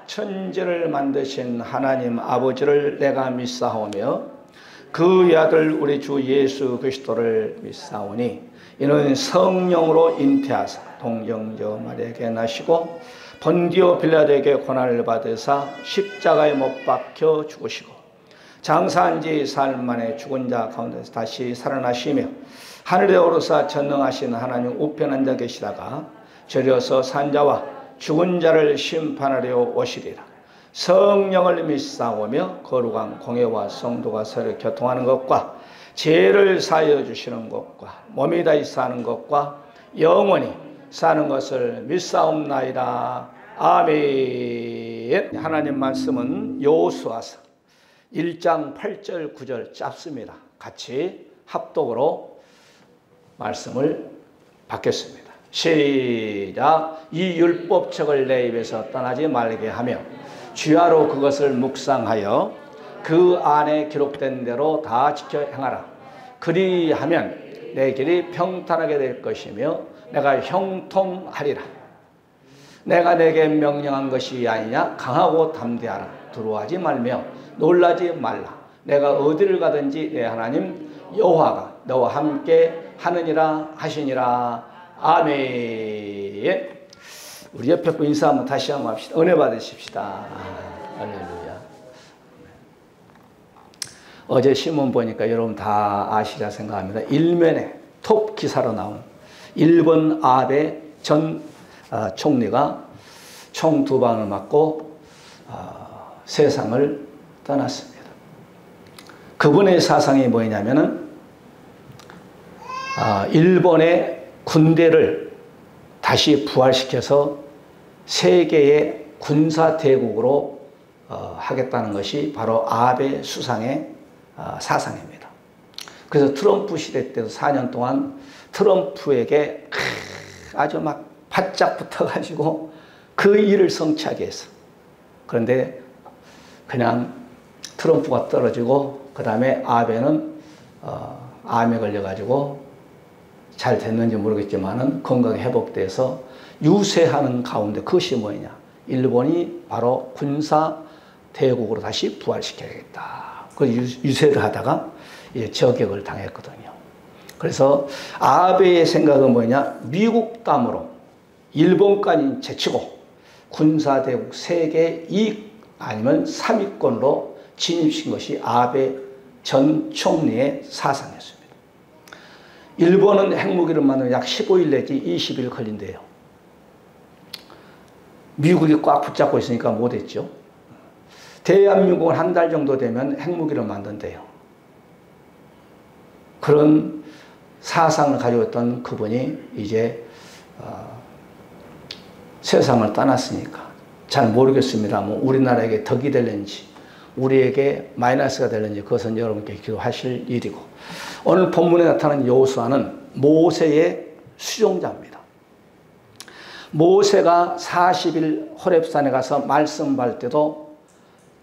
천지를 만드신 하나님 아버지를 내가 믿사오며 그 아들 우리 주 예수 그리스도를 믿사오니 이는 성령으로 잉태하사 동정녀 마리아에게 나시고 본디오 빌라도에게 고난을 받으사 십자가에 못 박혀 죽으시고 장사한 지 사흘 만에 죽은 자 가운데서 다시 살아나시며 하늘에 오르사 전능하신 하나님 우편에 앉아 계시다가 저려서 산자와 죽은 자를 심판하려 오시리라. 성령을 믿사오며 거룩한 공회와 성도가 서로 교통하는 것과 죄를 사하여 주시는 것과 몸이 다시 사는 것과 영원히 사는 것을 믿사옵나이다. 아멘. 하나님 말씀은 여호수아서 1장 8절 9절 짧습니다. 같이 합독으로 말씀을 받겠습니다. 시작. 이 율법책을 내 입에서 떠나지 말게 하며 주야로 그것을 묵상하여 그 안에 기록된 대로 다 지켜 행하라. 그리하면 내 길이 평탄하게 될 것이며 내가 형통하리라. 내가 내게 명령한 것이 아니냐. 강하고 담대하라. 두려워하지 말며 놀라지 말라. 내가 어디를 가든지 내 하나님 여호와가 너와 함께 하느니라 하시니라. 아멘. 우리 옆에 분 인사 한번 다시 한번 합시다. 은혜 받으십시다. 할렐루야. 어제 신문 보니까 여러분 다 아시라 생각합니다. 일면에 톱 기사로 나온 일본 아베 전 총리가 총 2방을 맞고 세상을 떠났습니다. 그분의 사상이 뭐냐면은 일본의 군대를 다시 부활시켜서 세계의 군사대국으로 하겠다는 것이 바로 아베 수상의 사상입니다. 그래서 트럼프 시대 때도 4년 동안 트럼프에게 아주 막 바짝 붙어가지고 그 일을 성취하게 했어. 그런데 그냥 트럼프가 떨어지고 그 다음에 아베는 암에 걸려가지고 잘 됐는지 모르겠지만은 건강이 회복돼서 유세하는 가운데 그것이 뭐냐. 일본이 바로 군사 대국으로 다시 부활시켜야겠다. 그 유세를 하다가 이제 저격을 당했거든요. 그래서 아베의 생각은 뭐냐. 미국 담으로 일본까지 제치고 군사 대국 세계 2 아니면 3위권으로 진입시킨 것이 아베 전 총리의 사상이었습니다. 일본은 핵무기를 만들면 약 15일 내지 20일 걸린대요. 미국이 꽉 붙잡고 있으니까 못했죠. 대한민국은 한 달 정도 되면 핵무기를 만든대요. 그런 사상을 가지고 있던 그분이 이제 세상을 떠났으니까 잘 모르겠습니다. 뭐 우리나라에게 덕이 될는지 우리에게 마이너스가 될는지 그것은 여러분께 기도하실 일이고, 오늘 본문에 나타난 여호수아는 모세의 수종자입니다. 모세가 40일 호렙산에 가서 말씀 받을 때도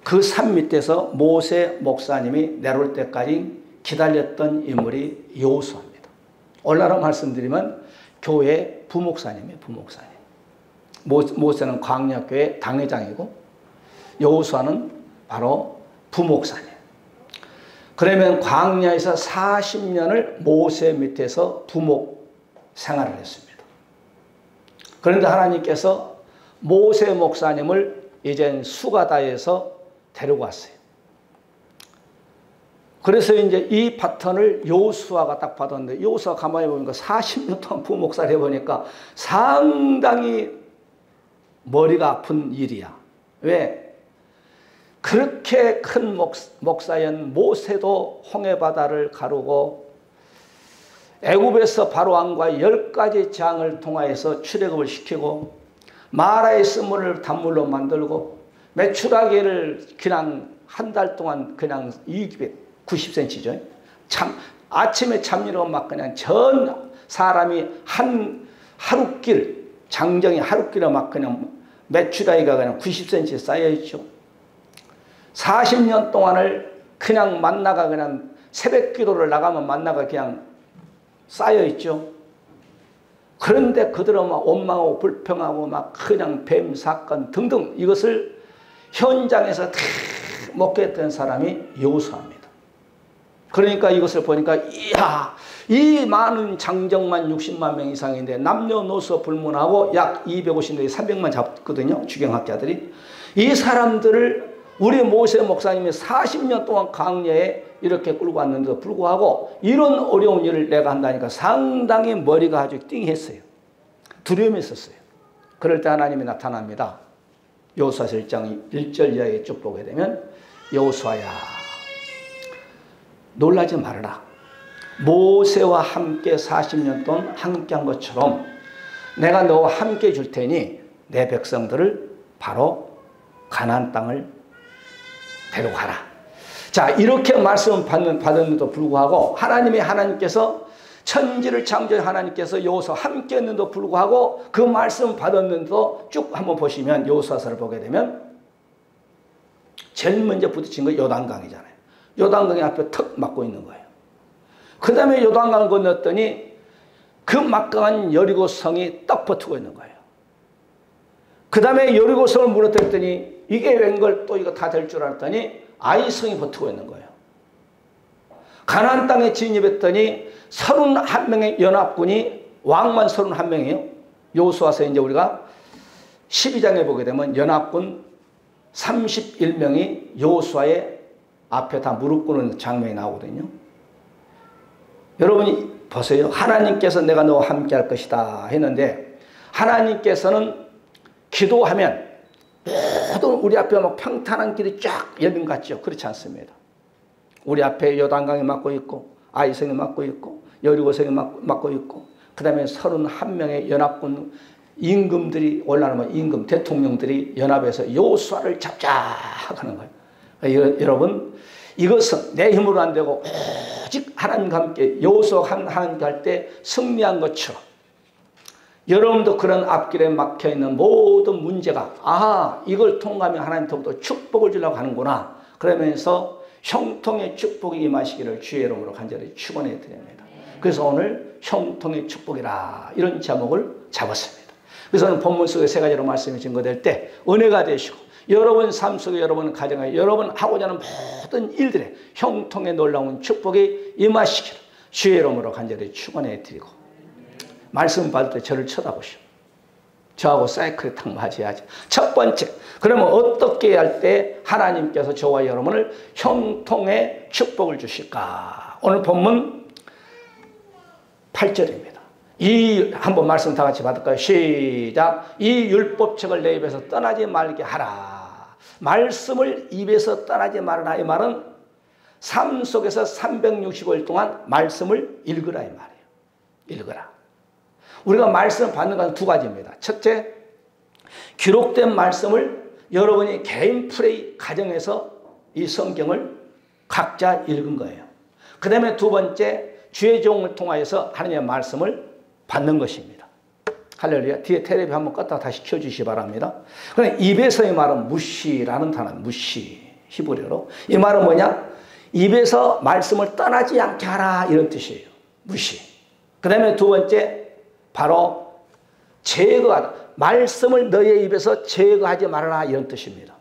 그 산 밑에서 모세 목사님이 내려올 때까지 기다렸던 인물이 여호수아입니다. 오늘날 말씀드리면 교회 부목사님이에요. 부목사님. 모세는 광야교회 당회장이고 여호수아는 바로 부목사님. 그러면 광야에서 40년을 모세 밑에서 부목 생활을 했습니다. 그런데 하나님께서 모세 목사님을 이젠 수가다에서 데리고 왔어요. 그래서 이제 이 파턴을 여호수아가 딱 받았는데, 여호수아 가만히 보니까 40년 동안 부목사를 해보니까 상당히 머리가 아픈 일이야. 왜? 그렇게 큰 목사인 모세도 홍해바다를 가르고 애굽에서 바로왕과 10가지 재앙을 통하여서 출애굽을 시키고 마라의 쓴물을 단물로 만들고 메추라기를 그냥 한 달 동안 그냥 290cm죠. 참 아침에 잠일어 막 그냥 전 사람이 한 하루길 장정이 하루길에 막 그냥 메추라기가 그냥 90cm 쌓여 있죠. 40년 동안을 그냥 만나가 그냥 새벽 기도를 나가면 만나가 그냥 쌓여 있죠. 그런데 그들은 막 원망하고 불평하고 막 그냥 뱀 사건 등등 이것을 현장에서 다 목회했던 사람이 여호수아입니다. 그러니까 이것을 보니까 이야, 이 많은 장정만 60만 명 이상인데 남녀노소 불문하고 약 250내지 300만 잡거든요. 주경학자들이. 이 사람들을 우리 모세 목사님이 40년 동안 강야에 이렇게 끌고 왔는데도 불구하고 이런 어려운 일을 내가 한다니까 상당히 머리가 아주 띵했어요. 두려움이 있었어요. 그럴 때 하나님이 나타납니다. 여호수아서 1장 1절 이하에 쭉 보게 되면 여호수아야 놀라지 말아라. 모세와 함께 40년 동안 함께한 것처럼 내가 너와 함께 줄 테니 내 백성들을 바로 가나안 땅을 데려가라. 자, 이렇게 말씀을 받았는데도 불구하고 하나님께서 천지를 창조한 하나님께서 여호수아 함께 했는데도 불구하고 그 말씀 받았는데도 쭉 한번 보시면 여호수아서를 보게 되면 제일 먼저 부딪힌 거 요단강이잖아요. 요단강이 앞에 턱 막고 있는 거예요. 그 다음에 요단강을 건넜더니 그 막강한 여리고성이 딱 버티고 있는 거예요. 그 다음에 여리고성을 무너뜨렸더니 이게 웬걸 또 이거 다 될 줄 알았더니 아이성이 버티고 있는 거예요. 가나안 땅에 진입했더니 31명의 연합군이 왕만 31명이에요. 여호수아서 이제 우리가 12장에 보게 되면 연합군 31명이 여호수아의 앞에 다 무릎 꿇는 장면이 나오거든요. 여러분이 보세요. 하나님께서 내가 너와 함께 할 것이다 했는데 하나님께서는 기도하면 모든 우리 앞에 막 평탄한 길이 쫙 열린 것 같죠? 그렇지 않습니다. 우리 앞에 요단강이 막고 있고 아이성이 막고 있고 여리고성이 막고 있고 그 다음에 31명의 연합군 임금들이 올라오면 임금 대통령들이 연합해서 여호수아를 잡자 하는 거예요. 여러분 이것은 내 힘으로 안 되고 오직 하나님과 함께 여호수아와 함께 할 때 승리한 것처럼 여러분도 그런 앞길에 막혀있는 모든 문제가 이걸 통과하면 하나님부터 축복을 주려고 하는구나 그러면서 형통의 축복이 임하시기를 주의 이름으로 간절히 축원해 드립니다. 그래서 오늘 형통의 축복이라 이런 제목을 잡았습니다. 그래서 오늘 본문 속에 세 가지로 말씀이 증거될 때 은혜가 되시고 여러분 삶 속에 여러분 가정에 여러분 하고자 하는 모든 일들에 형통의 놀라운 축복이 임하시기를 주의 이름으로 간절히 축원해 드리고 말씀 받을 때 저를 쳐다보시오. 저하고 사이클에 탁 맞아야지. 첫 번째, 그러면 어떻게 할 때 하나님께서 저와 여러분을 형통의 축복을 주실까? 오늘 본문 8절입니다. 이 한번 말씀 다 같이 받을까요? 시작. 이 율법책을 내 입에서 떠나지 말게 하라. 말씀을 입에서 떠나지 말아라. 이 말은 삶 속에서 365일 동안 말씀을 읽으라 이 말이에요. 읽으라. 우리가 말씀을 받는 건 두 가지입니다. 첫째, 기록된 말씀을 여러분이 개인 프레이 가정에서 이 성경을 각자 읽은 거예요. 그 다음에 두 번째, 주의 종을 통하여서 하나님의 말씀을 받는 것입니다. 할렐루야. 뒤에 텔레비 한번 껐다가 다시 켜주시기 바랍니다. 그런데 입에서의 말은 무시라는 단어, 무시, 히브리어로. 이 말은 뭐냐? 입에서 말씀을 떠나지 않게 하라 이런 뜻이에요. 무시. 그 다음에 두 번째, 바로 제거하다. 말씀을 너의 입에서 제거하지 말아라 이런 뜻입니다.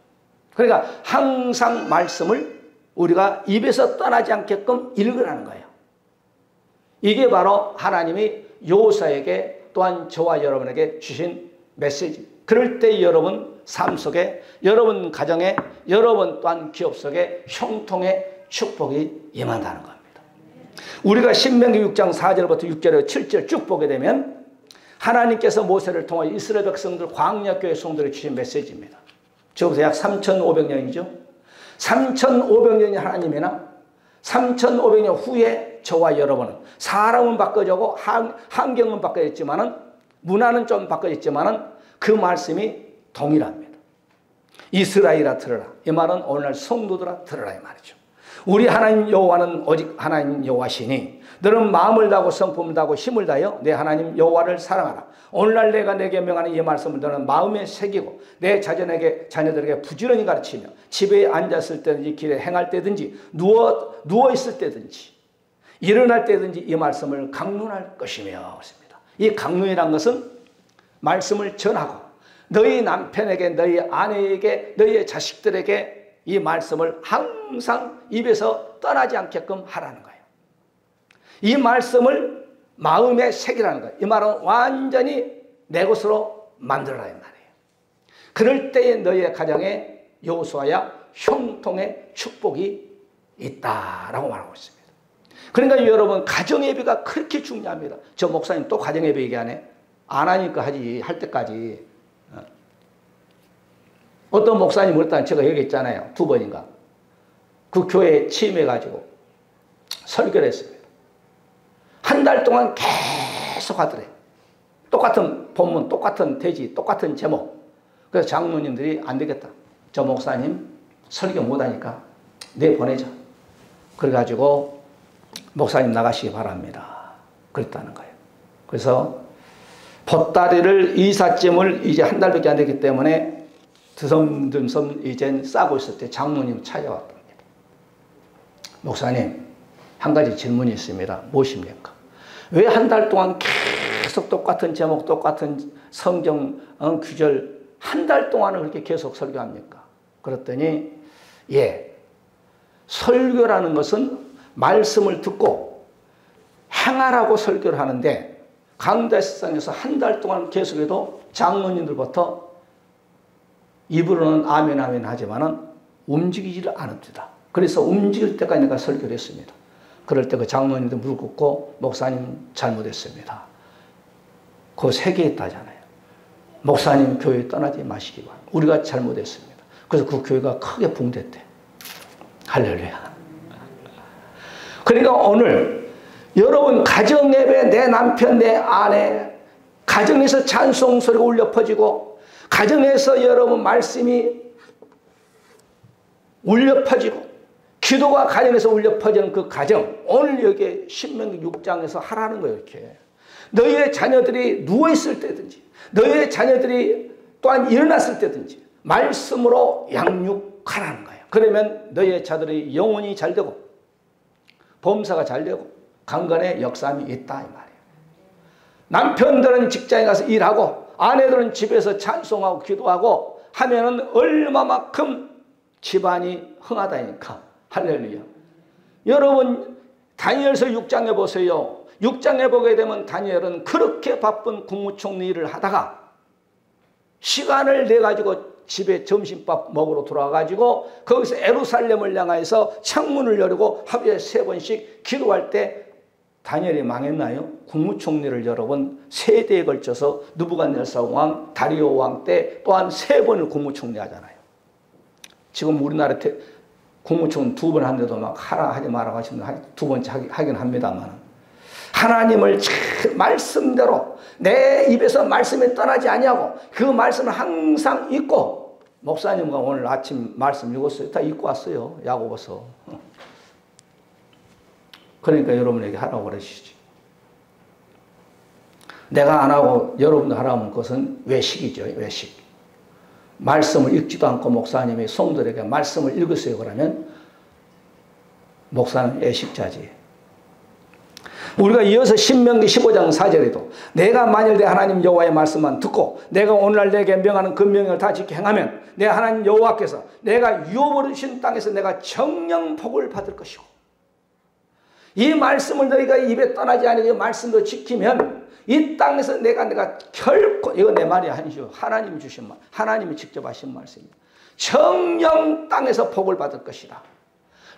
그러니까 항상 말씀을 우리가 입에서 떠나지 않게끔 읽으라는 거예요. 이게 바로 하나님이 여호수아에게 또한 저와 여러분에게 주신 메시지. 그럴 때 여러분 삶 속에 여러분 가정에 여러분 또한 기업 속에 형통의 축복이 임한다는 겁니다. 우리가 신명기 6장 4절부터 6절에 7절 쭉 보게 되면 하나님께서 모세를 통해 이스라엘 백성들 광야교회 성도를 주신 메시지입니다. 저부터 약 3,500년이죠. 3,500년이 하나님이나 3,500년 후에 저와 여러분은 사람은 바꿔지고 환경은 바꿔졌지만은 문화는 좀 바꿔졌지만은 그 말씀이 동일합니다. 이스라엘아 들으라. 이 말은 오늘날 성도들아 들으라 이 말이죠. 우리 하나님 여호와는 오직 하나님 여호와시니 너는 마음을 다하고 성품을 다하고 힘을 다하여 내 하나님 여호와를 사랑하라. 오늘날 내가 내게 명하는 이 말씀을 너는 마음에 새기고 내 자녀들에게 부지런히 가르치며 집에 앉았을 때든지 길에 행할 때든지 누워 있을 때든지 일어날 때든지 이 말씀을 강론할 것이며 그렇습니다. 이 강론이란 것은 말씀을 전하고 너희 남편에게, 너희 아내에게, 너희의 자식들에게 이 말씀을 항상 입에서 떠나지 않게끔 하라는 거예요. 이 말씀을 마음에 새기라는 거예요. 이 말은 완전히 내 것으로 만들어라는 말이에요. 그럴 때에 너희의 가정에 여호수아야 형통의 축복이 있다라고 말하고 있습니다. 그러니까 여러분, 가정예배가 그렇게 중요합니다. 저 목사님 또 가정예배 얘기하네. 안 하니까 하지, 할 때까지. 어떤 목사님 그랬다는 제가 얘기했잖아요. 2번인가. 그 교회에 취임해가지고 설교를 했습니다. 한 달 동안 계속 하더래. 똑같은 본문, 똑같은 대지, 똑같은 제목. 그래서 장로님들이 안 되겠다. 저 목사님 설교 못하니까 내보내자. 그래가지고 목사님 나가시기 바랍니다. 그랬다는 거예요. 그래서 보따리를 이삿짐을 이제 한 달밖에 안 됐기 때문에 드섬드섬 이젠 싸고 있을 때 장로님 찾아왔답니다. 목사님, 한 가지 질문이 있습니다. 무엇입니까? 왜 한 달 동안 계속 똑같은 제목, 똑같은 성경 구절 한 달 동안을 그렇게 계속 설교합니까? 그랬더니 예, 설교라는 것은 말씀을 듣고 행하라고 설교를 하는데 강대상에서 한 달 동안 계속해도 장로님들부터 입으로는 아멘 아멘 하지만은 움직이지를 않읍니다. 그래서 움직일 때까지 내가 설교를 했습니다. 그럴 때 그 장로님도 무릎 꿇고 목사님 잘못했습니다. 그 세 개 있다잖아요. 목사님 교회 떠나지 마시기 바랍니다. 우리가 잘못했습니다. 그래서 그 교회가 크게 붕괴됐대. 할렐루야. 그러니까 오늘 여러분 가정예배, 내 남편, 내 아내, 가정에서 찬송 소리가 울려 퍼지고, 가정에서 여러분 말씀이 울려 퍼지고, 기도가 가정에서 울려 퍼지는 그 가정, 오늘 여기 신명기 6장에서 하라는 거예요. 이렇게 너희의 자녀들이 누워있을 때든지, 너희의 자녀들이 또한 일어났을 때든지 말씀으로 양육하라는 거예요. 그러면 너희의 자들의 영혼이 잘 되고 범사가 잘 되고 강건의 역삼이 있다 이 말이에요. 남편들은 직장에 가서 일하고 아내들은 집에서 찬송하고 기도하고 하면은 얼마만큼 집안이 흥하다니까. 할렐루야. 여러분 다니엘서 6장에 보세요. 6장에 보게 되면 다니엘은 그렇게 바쁜 국무총리 일을 하다가 시간을 내가지고 집에 점심밥 먹으러 돌아가지고 거기서 예루살렘을 향해서 창문을 열고 하루에 3번씩 기도할 때 다니엘이 망했나요? 국무총리를 여러분 세대에 걸쳐서 느부갓네살 왕, 다리오 왕 때 또한 3번을 국무총리 하잖아요. 지금 우리나라 국무총리 2번 하는데도 막 하라 하지 마라 하시면 2번째 하긴 합니다만, 하나님을 말씀대로 내 입에서 말씀이 떠나지 아니하고 그 말씀을 항상 읽고, 목사님과 오늘 아침 말씀 읽었어요. 다 읽고 왔어요. 야고보서. 그러니까 여러분에게 하라고 그러시지. 내가 안 하고 여러분도 하라면 그것은 외식이죠. 외식. 말씀을 읽지도 않고 목사님이 성도들에게 말씀을 읽으세요 그러면 목사는 외식자지. 우리가 이어서 신명기 15장 4절에도 내가 만일 내 하나님 여호와의 말씀만 듣고 내가 오늘날 내게 명하는 그 명령을 다 지켜 행하면 내 하나님 여호와께서 내가 유업으로 주신 땅에서 내가 정령 복을 받을 것이고, 이 말씀을 너희가 입에 떠나지 않으고 말씀도 지키면 이 땅에서 내가 결코, 이거 내 말이 아니죠. 하나님이 주신 말, 하나님이 직접 하신 말씀입니다. 정령 땅에서 복을 받을 것이다.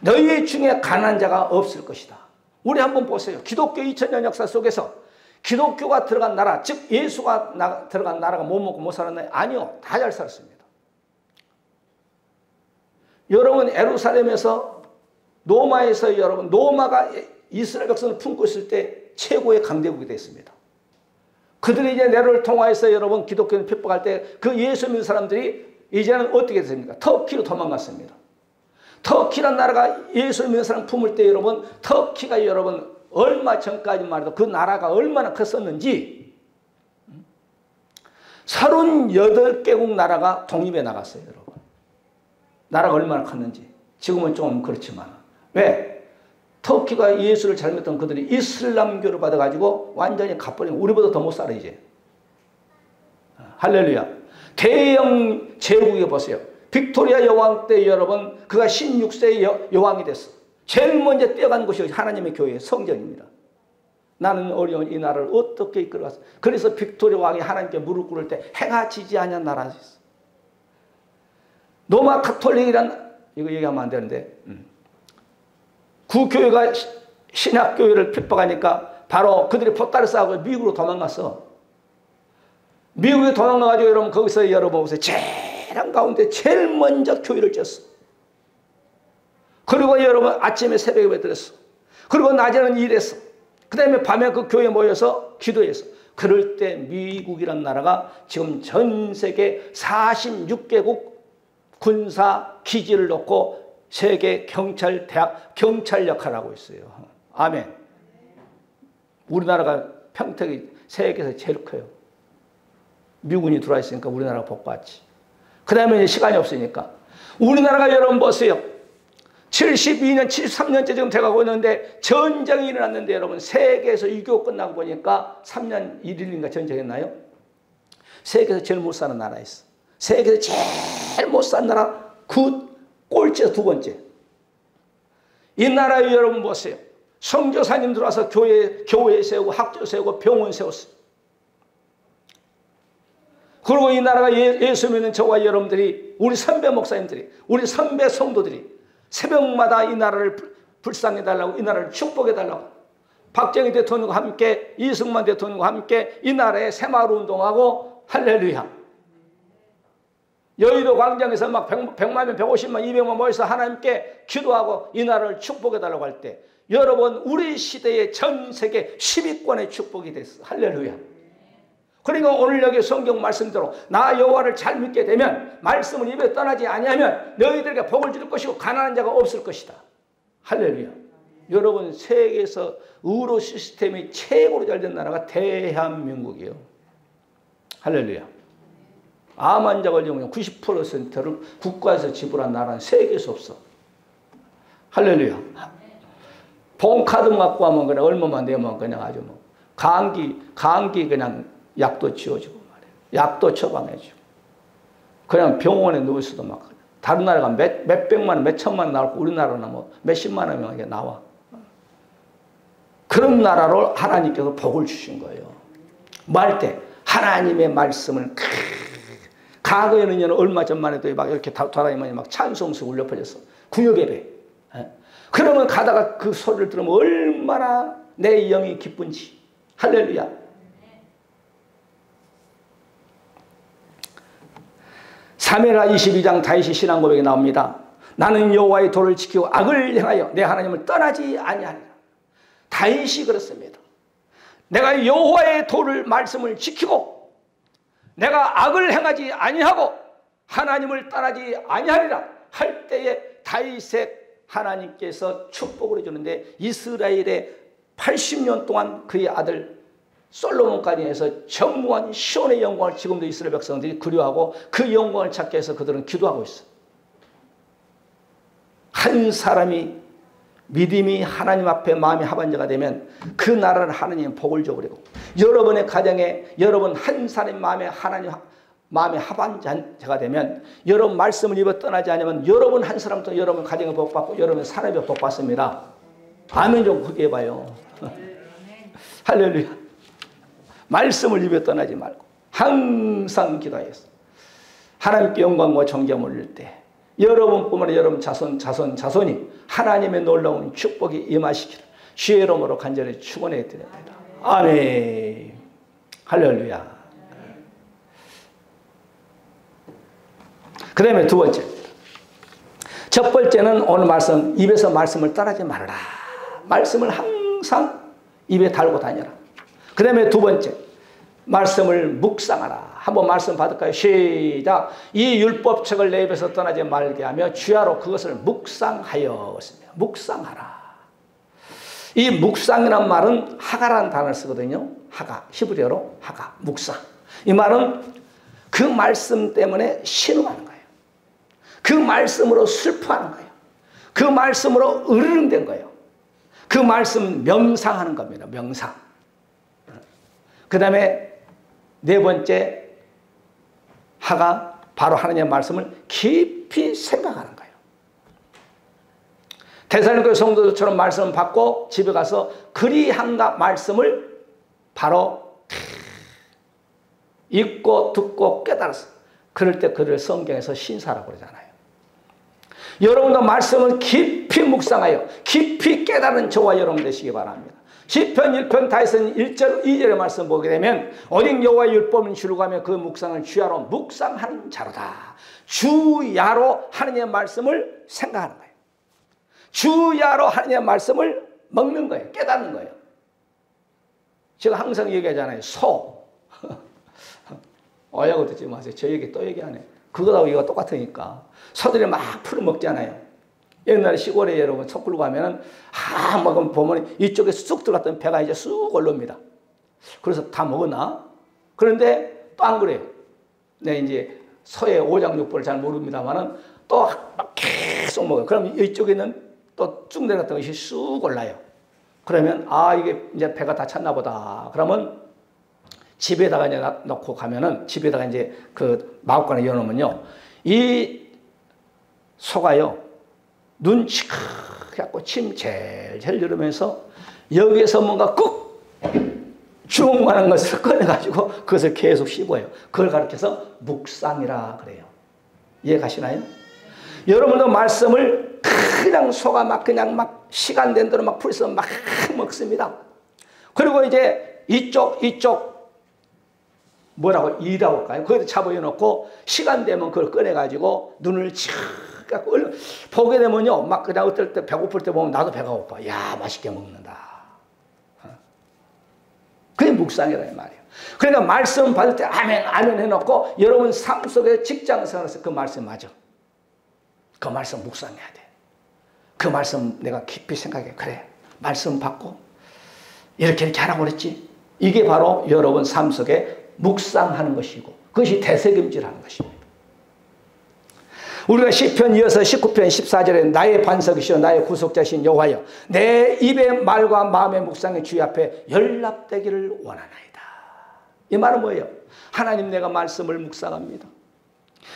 너희 중에 가난한 자가 없을 것이다. 우리 한번 보세요. 기독교 2000년 역사 속에서 기독교가 들어간 나라, 즉 예수가 들어간 나라가 못 먹고 못 살았나요? 아니요. 다 잘 살았습니다. 여러분 예루살렘에서 로마에서 여러분 로마가 이스라엘 백성을 품고 있을 때 최고의 강대국이 됐습니다. 그들이 이제 내로를 통하여서 여러분 기독교를 핍박할 때 그 예수 믿는 사람들이 이제는 어떻게 됐습니까? 터키로 도망갔습니다. 터키란 나라가 예수 믿는 사람 품을 때 여러분 터키가 여러분 얼마 전까지 말해도 그 나라가 얼마나 컸었는지 38개국 나라가 독립해 나갔어요. 여러분 나라가 얼마나 컸는지. 지금은 좀 그렇지만 왜? 터키가 예수를 잘 믿던 그들이 이슬람교를 받아가지고 완전히 갚버리고 우리보다 더 못 살아 이제. 할렐루야. 대영 제국에 보세요. 빅토리아 여왕 때 여러분 그가 16세의 여왕이 됐어. 제일 먼저 뛰어간 곳이 하나님의 교회 성전입니다. 나는 어려운 이 나라를 어떻게 이끌어갔어. 그래서 빅토리아 왕이 하나님께 무릎 꿇을 때 해가 지지 않은 나라였어. 로마 카톨릭이란 이거 얘기하면 안 되는데 구교회가 신학교회를 핍박하니까 바로 그들이 포탈을 쌓고 미국으로 도망갔어. 미국에 도망가가지고 여러분 거기서 여러분 보세요. 제일 한가운데 제일 먼저 교회를 쳤어. 그리고 여러분 아침에 새벽에 배들었어. 그리고 낮에는 일했어. 그 다음에 밤에 그 교회에 모여서 기도했어. 그럴 때 미국이란 나라가 지금 전 세계 46개국 군사 기지를 놓고 세계 경찰 대학 경찰 역할을 하고 있어요. 아멘. 우리나라가 평택이 세계에서 제일 커요. 미군이 들어와 있으니까 우리나라가 복받지. 그 다음에 시간이 없으니까 우리나라가 여러분 보세요. 72년, 73년째 지금 돼가고 있는데 전쟁이 일어났는데 여러분 세계에서 6.25 끝나고 보니까 3년 1일인가 전쟁했나요? 세계에서 제일 못 사는 나라 있어. 세계에서 제일 못 사는 나라 꼴찌에서 두 번째. 이 나라에 여러분 보세요. 선교사님 들어와서 교회 세우고 학교 세우고 병원 세웠어요. 그리고 이 나라가 예수 믿는 저와 여러분들이 우리 선배 목사님들이 우리 선배 성도들이 새벽마다 이 나라를 불쌍해달라고 이 나라를 축복해달라고 박정희 대통령과 함께 이승만 대통령과 함께 이 나라에 새마을 운동하고 할렐루야. 여의도 광장에서 막 100만 명, 150만, 200만 모여서 하나님께 기도하고 이 나라를 축복해달라고 할 때 여러분 우리 시대의 전 세계 10위권의 축복이 됐어. 할렐루야. 그러니까 오늘 여기 성경 말씀대로 나 여호와를 잘 믿게 되면 말씀을 입에 떠나지 아니하면 너희들에게 복을 줄 것이고 가난한 자가 없을 것이다. 할렐루야. 여러분 세계에서 의료 시스템이 최고로 잘 된 나라가 대한민국이에요. 할렐루야. 암 환자 걸리면 90%를 국가에서 지불한 나라는 세계에서 없어. 할렐루야. 봉카드 갖고 하면 그냥 얼마만 내면 그냥 아주 뭐 감기 그냥 약도 지어주고 말이에요. 약도 처방해주고. 그냥 병원에 누워있어도 막 다른 나라가 몇백만 원, 몇천만 원 나오고 우리나라는 뭐 몇십만 원이 나와. 그런 나라로 하나님께서 복을 주신 거예요. 뭐 할 때 하나님의 말씀을 과거에는 얼마 전만 해도 막 이렇게 돌아다니면 막 찬송수 울려 퍼졌어. 구역예배. 그러면 가다가 그 소리를 들으면 얼마나 내 영이 기쁜지. 할렐루야. 사무엘하 22장 다윗의 신앙 고백이 나옵니다. 나는 여호와의 도를 지키고 악을 행하여 내 하나님을 떠나지 아니하리라. 다윗이 그렇습니다. 내가 여호와의 도를 말씀을 지키고 내가 악을 행하지 아니하고 하나님을 떠나지 아니하리라 할 때에 다윗의 하나님께서 축복을 해주는데 이스라엘의 80년 동안 그의 아들 솔로몬까지 해서 전무한 시온의 영광을 지금도 이스라엘 백성들이 그리워하고 그 영광을 찾기 위해서 그들은 기도하고 있어요. 한 사람이 믿음이 하나님 앞에 마음이 합한자가 되면 그 나라를 하나님이 복을 줘버리고 여러분의 가정에 여러분 한 사람의 마음에 하나님 마음에 합한자가 되면 여러분 말씀을 입어 떠나지 않으면 여러분 한 사람도 여러분 가정에 복받고 여러분 사람에 복받습니다. 아멘 좀 크게 해봐요. 할렐루야. 말씀을 입에 떠나지 말고 항상 기도하였어. 하나님께 영광과 존경 올릴 때 여러분뿐만 아니라 여러분 자손이 하나님의 놀라운 축복이 임하시기를 주의 이름으로 간절히 축원해 드립니다. 아멘. 할렐루야. 그 다음에 두 번째. 첫 번째는 오늘 말씀 입에서 말씀을 떠나지 말아라. 말씀을 항상 입에 달고 다녀라. 그 다음에 두 번째, 말씀을 묵상하라. 한번 말씀 받을까요? 시작. 이 율법책을 내 입에서 떠나지 말게 하며 주야로 그것을 묵상하여. 묵상하라. 이 묵상이란 말은 하가라는 단어를 쓰거든요. 하가, 히브리어로 하가, 묵상. 이 말은 그 말씀 때문에 신음하는 거예요. 그 말씀으로 슬퍼하는 거예요. 그 말씀으로 으르렁댄 거예요. 그 말씀 명상하는 겁니다. 명상. 그 다음에 네 번째 하가 바로 하나님의 말씀을 깊이 생각하는 거예요. 데살로니가 성도들처럼 말씀을 받고 집에 가서 그리한가 말씀을 바로 읽고 듣고 깨달았어. 그럴 때 그를 성경에서 신사라고 그러잖아요. 여러분도 말씀을 깊이 묵상하여 깊이 깨달은 저와 여러분 되시기 바랍니다. 시편 1편 다윗은 1절 2절의 말씀 보게 되면 오직 여호와의 율법은 주룩하며 그 묵상을 주야로 묵상하는 자로다. 주야로 하나님의 말씀을 생각하는 거예요. 주야로 하나님의 말씀을 먹는 거예요. 깨닫는 거예요. 제가 항상 얘기하잖아요. 소. 어야고 듣지 마세요. 저 얘기 또 얘기하네. 그거하고 이거 똑같으니까. 소들이 막 풀을 먹잖아요. 옛날에 시골에 여러분 소 끌고 가면은 먹으면 보면 이쪽에 쑥 들어갔던 배가 이제 쑥 올라옵니다. 그래서 다 먹었나? 그런데 또 안 그래요. 네, 이제 소의 오장육부를 잘 모릅니다만은 또 계속 먹어요. 그럼 이쪽에는 또 쭉 내려갔던 것이 쑥 올라요. 그러면 이게 이제 배가 다 찼나 보다. 그러면 집에다가 이제 넣고 가면은 집에다가 이제 그 마구간에 열어놓으면요. 이 소가요. 눈 치크해갖고 침 젤젤 흐르면서 여기에서 뭔가 꾹 주먹만한 것을 꺼내가지고 그것을 계속 씹어요. 그걸 가르쳐서 묵상이라 그래요. 이해 가시나요? 여러분도 말씀을 그냥 소가 막 그냥 막 시간 된 대로 막 풀서 막 먹습니다. 그리고 이제 이쪽 뭐라고 이라고 할까요? 거기다 잡아놓고 시간 되면 그걸 꺼내가지고 눈을 치 갖고 보게 되면요, 막 그냥 어떨 때 배고플 때 보면 나도 배가 고파. 야, 맛있게 먹는다. 그게 묵상이라는 말이에요. 그러니까 말씀 받을 때 아멘, 아멘 해놓고 여러분 삶 속에 직장 생활에서 그 말씀 맞아. 그 말씀 묵상해야 돼. 그 말씀 내가 깊이 생각해. 그래, 말씀 받고 이렇게 하라고 그랬지. 이게 바로 여러분 삶 속에 묵상하는 것이고 그것이 대책임질하는 것입니다. 우리가 시편 이어서 19편 14절에 나의 반석이시여 나의 구속자신 여호와여 내 입의 말과 마음의 묵상이 주의 앞에 연락되기를 원하나이다. 이 말은 뭐예요? 하나님 내가 말씀을 묵상합니다.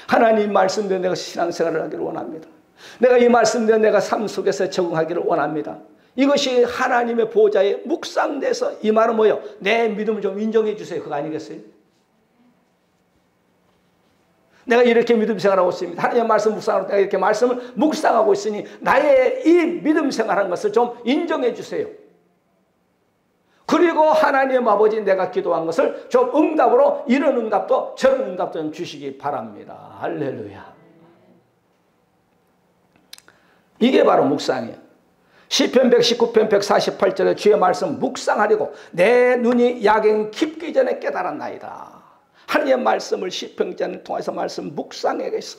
하나님 말씀대로 내가 신앙생활을 하기를 원합니다. 내가 이 말씀대로 내가 삶 속에서 적응하기를 원합니다. 이것이 하나님의 보좌에 묵상돼서 이 말은 뭐예요? 내 믿음을 좀 인정해 주세요. 그거 아니겠어요? 내가 이렇게 믿음 생활하고 있습니다. 하나님의 말씀 묵상하고 내가 이렇게 말씀을 묵상하고 있으니 나의 이 믿음 생활한 것을 좀 인정해 주세요. 그리고 하나님 아버지 내가 기도한 것을 좀 응답으로 이런 응답도 저런 응답도 좀 주시기 바랍니다. 할렐루야. 이게 바로 묵상이에요. 시편 119편 148절에 주의 말씀 묵상하려고 내 눈이 야경 깊기 전에 깨달았나이다. 하나님의 말씀을 시편기자를 통해서 말씀 묵상해서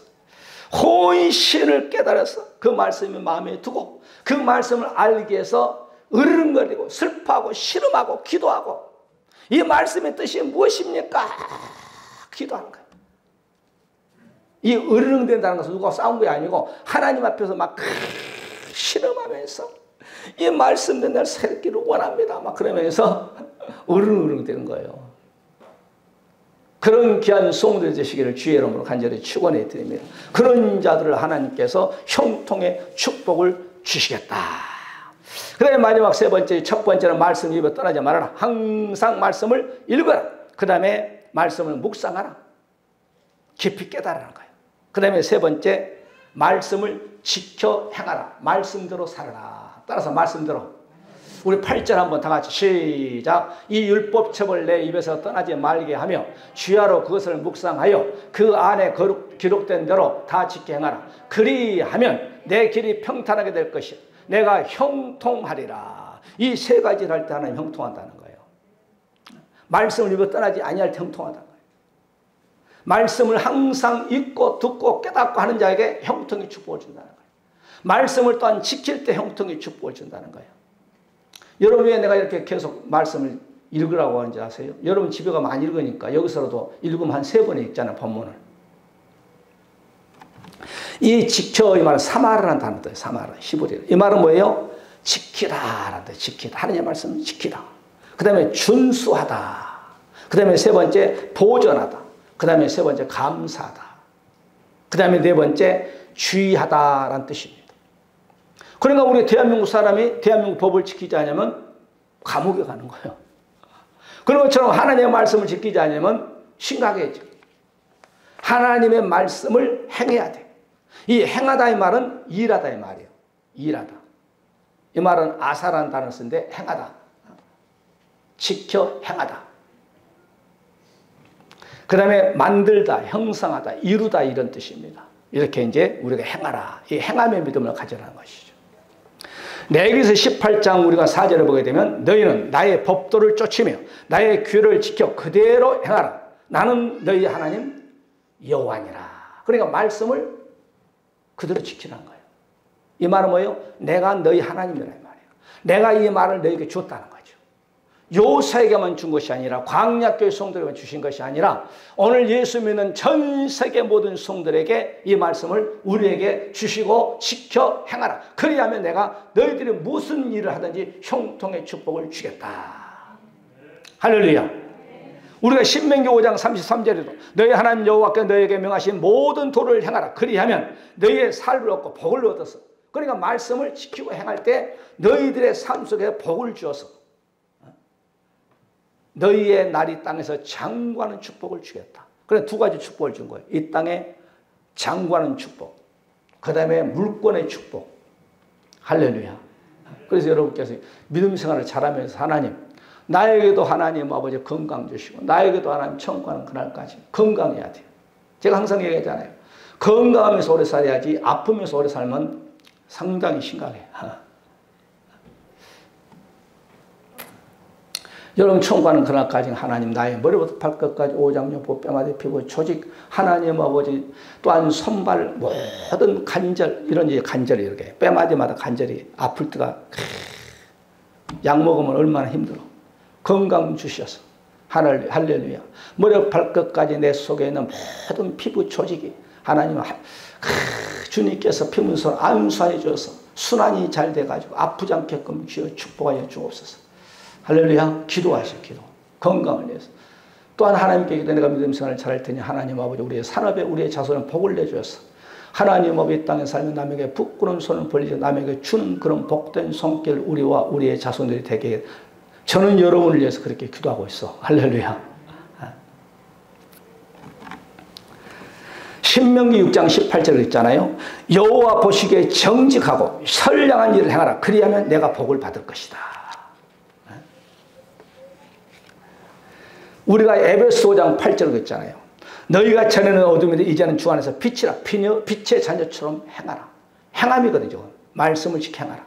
혼신을 깨달아서 그 말씀이 마음에 두고 그 말씀을 알기 위해서 으르렁거리고 슬퍼하고 씨름하고 기도하고 이 말씀의 뜻이 무엇입니까? 기도하는 거예요. 이 으르렁댄다는 것은 누가 싸운 게 아니고 하나님 앞에서 막 씨름하면서 이 말씀된 날 살기를 원합니다. 막 그러면서 으르렁으르렁 되는 거예요. 그런 귀한 성도들 되시기를 주의 이름으로 간절히 축원해 드립니다. 그런 자들을 하나님께서 형통의 축복을 주시겠다. 그 다음에 마지막 세 번째, 첫 번째는 말씀 입에 떠나지 말아라. 항상 말씀을 읽어라. 그 다음에 말씀을 묵상하라. 깊이 깨달으라는 거예요. 그 다음에 세 번째, 말씀을 지켜 행하라. 말씀대로 살아라. 따라서 말씀대로. 우리 8절 한번 다 같이 시작. 이 율법책을 내 입에서 떠나지 말게 하며 주야로 그것을 묵상하여 그 안에 기록된 대로 다 지켜 행하라. 그리하면 내 길이 평탄하게 될 것이야. 내가 형통하리라. 이 세 가지를 할 때 하나님 형통한다는 거예요. 말씀을 입에 떠나지 아니할 때 형통하다는 거예요. 말씀을 항상 읽고 듣고 깨닫고 하는 자에게 형통의 축복을 준다는 거예요. 말씀을 또한 지킬 때 형통의 축복을 준다는 거예요. 여러분 왜 내가 이렇게 계속 말씀을 읽으라고 하는지 아세요? 여러분 집에 가면 안 읽으니까 여기서라도 읽으면 한 3번에 읽잖아요. 본문을. 이 지켜 이 말은 사마라는 단어예요. 사마라 15절. 이 말은 뭐예요? 지키다라는 뜻. 지키다. 하나님의 말씀을 지키다. 그 다음에 준수하다. 그 다음에 세 번째 보존하다. 그 다음에 세 번째 감사하다. 그 다음에 네 번째 주의하다라는 뜻입니다. 그러니까 우리 대한민국 사람이 대한민국 법을 지키지 않으면 감옥에 가는 거예요. 그런 것처럼 하나님의 말씀을 지키지 않으면 심각해져. 하나님의 말씀을 행해야 돼. 이 행하다 이 말은 일하다 이 말이에요. 일하다. 이 말은 아사라는 단어를 쓰는데 행하다. 지켜 행하다. 그 다음에 만들다, 형성하다, 이루다 이런 뜻입니다. 이렇게 이제 우리가 행하라. 이 행함의 믿음을 가져라는 것이죠. 레위기서 18장 우리가 4절을 보게 되면 너희는 나의 법도를 쫓으며 나의 규례를 지켜 그대로 행하라. 나는 너희 하나님 여호와니라. 그러니까 말씀을 그대로 지키라는 거예요. 이 말은 뭐예요? 내가 너희 하나님이라는 말이에요. 내가 이 말을 너희에게 줬다는 거죠. 요사에게만 준 것이 아니라 광야교회 성도에게만 주신 것이 아니라 오늘 예수 믿는 전 세계 모든 성도들에게 이 말씀을 우리에게 주시고 지켜 행하라. 그리하면 내가 너희들이 무슨 일을 하든지 형통의 축복을 주겠다. 할렐루야. 우리가 신명기 5장 33절에도 너희 하나님 여호와께서 너희에게 명하신 모든 도를 행하라. 그리하면 너희의 살을 얻고 복을 얻어서, 그러니까 말씀을 지키고 행할 때 너희들의 삶 속에 복을 주어서 너희의 날이 땅에서 장구하는 축복을 주겠다. 그래 두 가지 축복을 준 거예요. 이 땅에 장구하는 축복, 그 다음에 물권의 축복. 할렐루야. 그래서 여러분께서 믿음 생활을 잘하면서 하나님, 나에게도 하나님 아버지 건강 주시고 나에게도 하나님 천국하는 그날까지 건강해야 돼요. 제가 항상 얘기하잖아요. 건강하면서 오래 살아야지 아프면서 오래 살면 상당히 심각해요. 여러분 천국하는 그날까지 하나님 나의 머리부터 발끝까지 오장육부 뼈마디 피부 조직 하나님 아버지 또한 손발 모든 관절 이런 관절이 이렇게 뼈마디마다 관절이 아플 때가 약 먹으면 얼마나 힘들어. 건강 주셔서 할렐루야. 머리부터 발끝까지 내 속에 있는 모든 피부 조직이 하나님 주님께서 피문서를 안수하여 주어서 순환이 잘 돼가지고 아프지 않게끔 주여 축복하여 주옵소서. 할렐루야. 기도하시오. 기도. 건강을 위해서. 또한 하나님께 기도 내가 믿음 생활을 잘할 테니 하나님 아버지 우리의 산업에 우리의 자손은 복을 내주어서 하나님 아버지 이 땅에 살면 남에게 부끄러운 손을 벌리지 남에게 주는 그런 복된 손길 우리와 우리의 자손들이 되게 저는 여러분을 위해서 그렇게 기도하고 있어. 할렐루야. 신명기 6장 18절에 있잖아요. 여호와 보시기에 정직하고 선량한 일을 행하라. 그리하면 내가 복을 받을 것이다. 우리가 에베소 5장 8절에 있잖아요. 너희가 전에는 어둠인데 이제는 주 안에서 빛이라. 빛의 자녀처럼 행하라. 행함이거든요. 말씀을 지켜 행하라.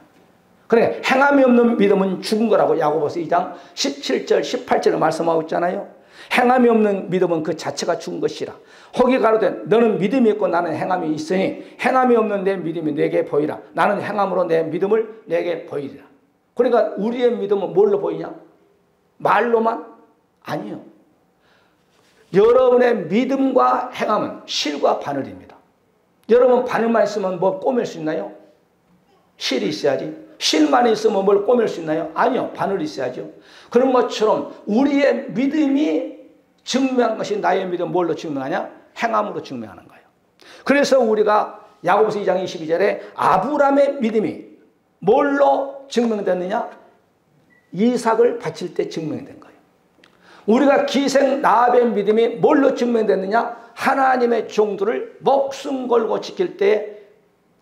그러니까 행함이 없는 믿음은 죽은 거라고 야고보서 2장 17절 18절에 말씀하고 있잖아요. 행함이 없는 믿음은 그 자체가 죽은 것이라. 혹이 가로되 너는 믿음이 있고 나는 행함이 있으니 행함이 없는 내 믿음이 내게 보이라. 나는 행함으로 내 믿음을 내게 보이리라. 그러니까 우리의 믿음은 뭘로 보이냐? 말로만? 아니요. 여러분의 믿음과 행함은 실과 바늘입니다. 여러분 바늘만 있으면 뭐 꼬맬 수 있나요? 실이 있어야지. 실만 있으면 뭘 꼬맬 수 있나요? 아니요. 바늘이 있어야죠. 그런 것처럼 우리의 믿음이 증명한 것이 나의 믿음 뭘로 증명하냐? 행함으로 증명하는 거예요. 그래서 우리가 야고보서 2장 22절에 아브라함의 믿음이 뭘로 증명됐느냐? 이삭을 바칠 때 증명된 거예요. 우리가 기생 라합의 믿음이 뭘로 증명됐느냐? 하나님의 종들을 목숨 걸고 지킬 때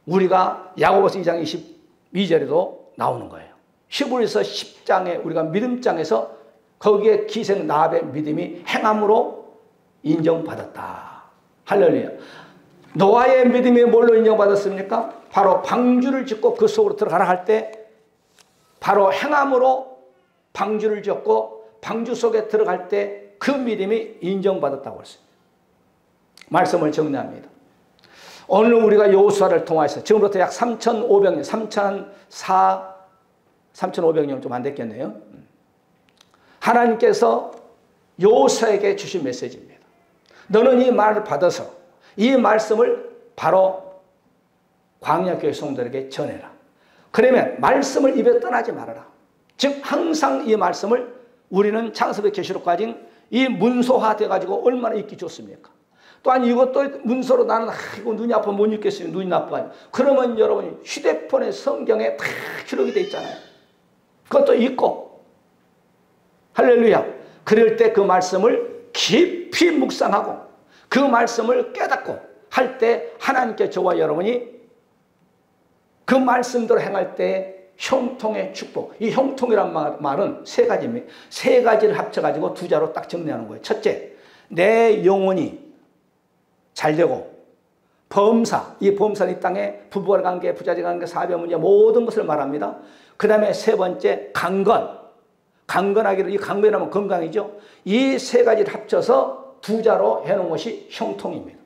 우리가 야고보서 2장 22절에도 나오는 거예요. 히브리서 10장에 우리가 믿음장에서 거기에 기생 라합의 믿음이 행함으로 인정받았다. 할렐루야. 노아의 믿음이 뭘로 인정받았습니까? 바로 방주를 짓고 그 속으로 들어가라 할 때 바로 행함으로 방주를 짓고 방주 속에 들어갈 때 그 믿음이 인정받았다고 했습니다. 말씀을 정리합니다. 오늘 우리가 여호수아를 통해서 지금부터 약 3,500년, 3,500년 좀 안 됐겠네요. 하나님께서 여호수아에게 주신 메시지입니다. 너는 이 말을 받아서 이 말씀을 바로 광야교회 성도들에게 전해라. 그러면 말씀을 입에 떠나지 말아라. 즉 항상 이 말씀을 우리는 창세기 계시록까지 이 문서화 돼가지고 얼마나 읽기 좋습니까? 또한 이것도 문서로 나는 이거 눈이 아파 못 읽겠어요. 눈이 나빠요. 그러면 여러분이 휴대폰에 성경에 다 기록이 돼 있잖아요. 그것도 읽고 할렐루야. 그럴 때 그 말씀을 깊이 묵상하고 그 말씀을 깨닫고 할 때 하나님께 저와 여러분이 그 말씀대로 행할 때 형통의 축복. 이 형통이란 말은 세 가지입니다. 세 가지를 합쳐가지고 두 자로 딱 정리하는 거예요. 첫째, 내 영혼이 잘 되고 범사, 이 범사는 이 땅에 부부간 관계, 부자지 관계, 사별 문제 모든 것을 말합니다. 그 다음에 세 번째, 강건. 강건하기를, 이 강건하면 건강이죠. 이 세 가지를 합쳐서 두 자로 해놓은 것이 형통입니다.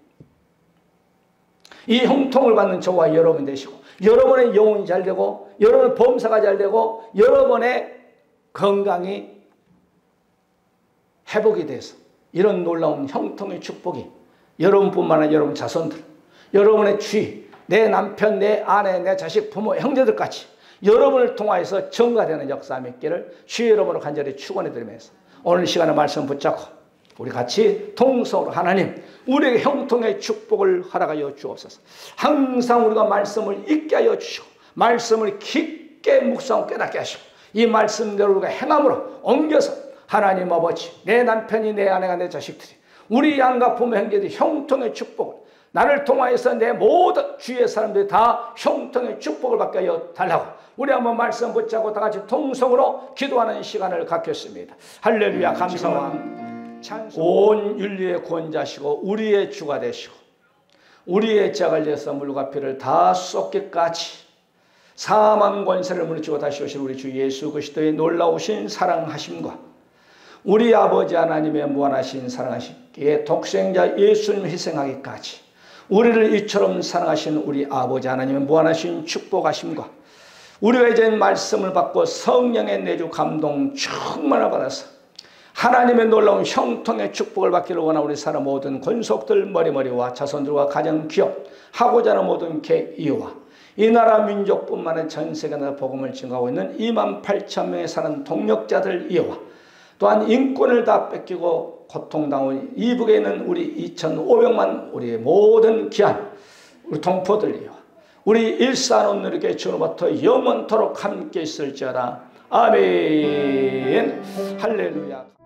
이 형통을 받는 저와 여러분 되시고 여러분의 영혼이 잘 되고 여러분의 범사가 잘 되고 여러분의 건강이 회복이 돼서 이런 놀라운 형통의 축복이 여러분뿐만 아니라 여러분 자손들, 여러분의 주위, 내 남편, 내 아내, 내 자식, 부모, 형제들까지 여러분을 통하여서 증가되는 역사가 있기를 주의 여러분을 간절히 축원해 드리면서 오늘 시간에 말씀 붙잡고 우리 같이 통성으로 하나님 우리에게 형통의 축복을 허락하여 주옵소서. 항상 우리가 말씀을 읽게 하여 주시고 말씀을 깊게 묵상하고 깨닫게 하시고 이 말씀대로 우리가 행함으로 옮겨서 하나님 아버지, 내 남편이, 내 아내가, 내 자식들이 우리 양가 부모 형제들이 형통의 축복을 나를 통하여서 내 모든 주위의 사람들이 다 형통의 축복을 받게 하여 달라고 우리 한번 말씀 붙잡고 다 같이 통성으로 기도하는 시간을 갖겠습니다. 할렐루야. 감사와 온 인류의 구원자시고 우리의 주가 되시고 우리의 죄를 위해서 물과 피를 다 쏟기까지 사망 권세를 물리치고 다시 오신 우리 주 예수 그리스도의 놀라우신 사랑하심과 우리 아버지 하나님의 무한하신 사랑하시기에 독생자 예수님 희생하기까지 우리를 이처럼 사랑하신 우리 아버지 하나님의 무한하신 축복하심과 우리가 이제 말씀을 받고 성령의 내주 감동 충만을 받아서 하나님의 놀라운 형통의 축복을 받기를 원하는 우리 사람 모든 권속들 머리머리와 자손들과 가정 기업 하고자 하는 모든 계이와 이 나라 민족뿐만 아니라 전 세계 나라 복음을 증가하고 있는 28,000명의 사는 동력자들 이와 또한 인권을 다 뺏기고 고통당하고 이북에 있는 우리 2,500만 우리의 모든 귀한 우리 동포들이와 우리 일산 누리교회 주로부터 영원토록 함께 있을지어다. 아멘. 할렐루야.